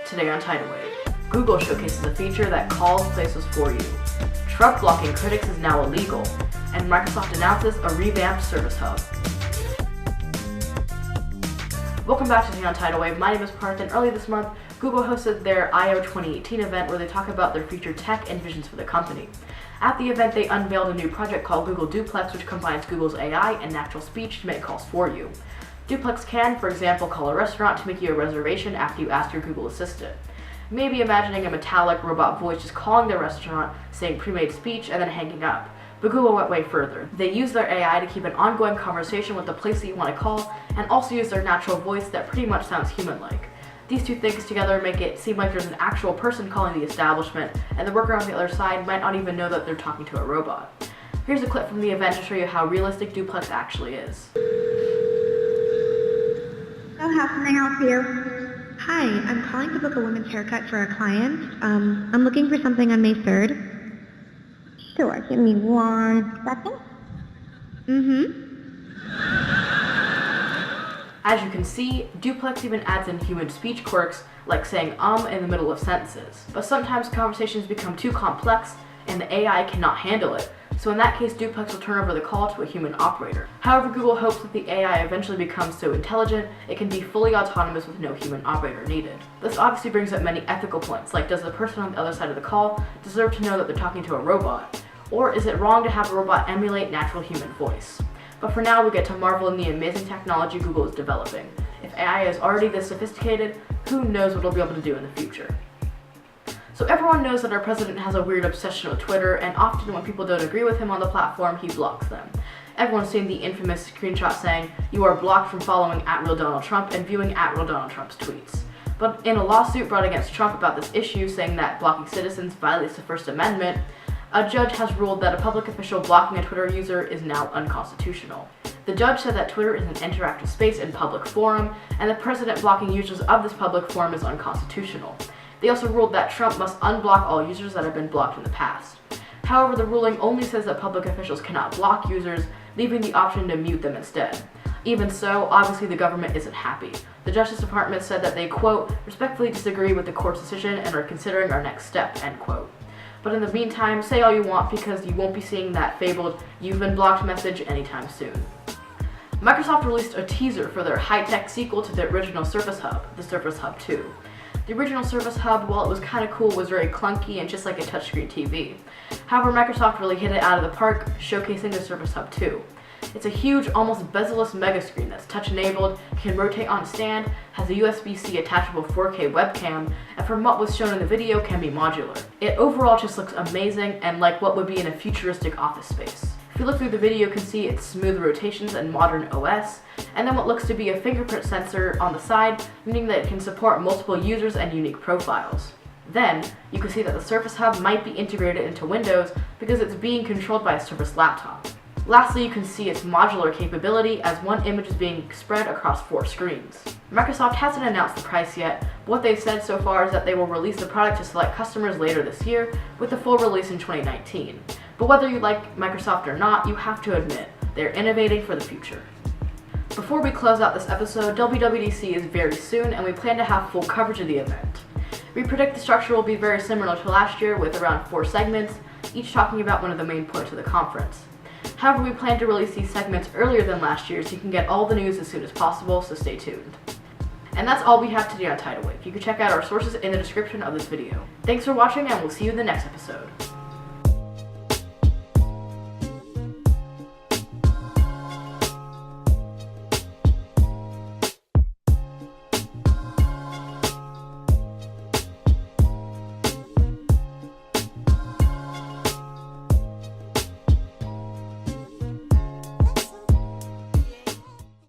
Today on Tidal Wave, Google showcases a feature that calls places for you. Truck blocking critics is now illegal, and Microsoft announces a revamped service hub. Welcome back to Today on Tidal Wave. My name is Parth, and early this month, Google hosted their I/O 2018 event where they talk about their future tech and visions for the company. At the event, they unveiled a new project called Google Duplex, which combines Google's AI and natural speech to make calls for you. Duplex can, for example, call a restaurant to make you a reservation after you ask your Google Assistant. Maybe imagining a metallic robot voice just calling the restaurant, saying pre-made speech, and then hanging up. But Google went way further. They use their AI to keep an ongoing conversation with the place that you want to call, and also use their natural voice that pretty much sounds human-like. These two things together make it seem like there's an actual person calling the establishment, and the worker on the other side might not even know that they're talking to a robot. Here's a clip from the event to show you how realistic Duplex actually is. So how can I help you? Hi, I'm calling to book a women's haircut for a client. I'm looking for something on May 3rd. Sure, give me 1 second. As you can see, Duplex even adds in human speech quirks, like saying in the middle of sentences. But sometimes conversations become too complex, and the AI cannot handle it. So in that case, Duplex will turn over the call to a human operator. However, Google hopes that the AI eventually becomes so intelligent, it can be fully autonomous with no human operator needed. This obviously brings up many ethical points, like does the person on the other side of the call deserve to know that they're talking to a robot? Or is it wrong to have a robot emulate natural human voice? But for now, we get to marvel in the amazing technology Google is developing. If AI is already this sophisticated, who knows what it'll be able to do in the future? So everyone knows that our president has a weird obsession with Twitter, and often when people don't agree with him on the platform, he blocks them. Everyone's seen the infamous screenshot saying, "You are blocked from following @RealDonaldTrump and viewing @RealDonaldTrump's tweets." But in a lawsuit brought against Trump about this issue, saying that blocking citizens violates the First Amendment, a judge has ruled that a public official blocking a Twitter user is now unconstitutional. The judge said that Twitter is an interactive space and public forum, and the president blocking users of this public forum is unconstitutional. They also ruled that Trump must unblock all users that have been blocked in the past. However, the ruling only says that public officials cannot block users, leaving the option to mute them instead. Even so, obviously the government isn't happy. The Justice Department said that they, quote, respectfully disagree with the court's decision and are considering our next step, end quote. But in the meantime, say all you want because you won't be seeing that fabled "you've been blocked" message anytime soon. Microsoft released a teaser for their high-tech sequel to the original Surface Hub, the Surface Hub 2. The original Surface Hub, while it was kind of cool, was very clunky and just like a touchscreen TV. However, Microsoft really hit it out of the park, showcasing the Surface Hub 2. It's a huge, almost bezel-less mega screen that's touch-enabled, can rotate on a stand, has a USB-C attachable 4K webcam, and from what was shown in the video, can be modular. It overall just looks amazing and like what would be in a futuristic office space. If you look through the video, you can see its smooth rotations and modern OS, and then what looks to be a fingerprint sensor on the side, meaning that it can support multiple users and unique profiles. Then, you can see that the Surface Hub might be integrated into Windows because it's being controlled by a Surface laptop. Lastly, you can see its modular capability as one image is being spread across 4 screens. Microsoft hasn't announced the price yet. What they've said so far is that they will release the product to select customers later this year, with the full release in 2019. But whether you like Microsoft or not, you have to admit, they're innovating for the future. Before we close out this episode, WWDC is very soon, and we plan to have full coverage of the event. We predict the structure will be very similar to last year, with around 4 segments, each talking about one of the main points of the conference. However, we plan to release these segments earlier than last year, so you can get all the news as soon as possible, so stay tuned. And that's all we have today on Tidal Wave. You can check out our sources in the description of this video. Thanks for watching, and we'll see you in the next episode.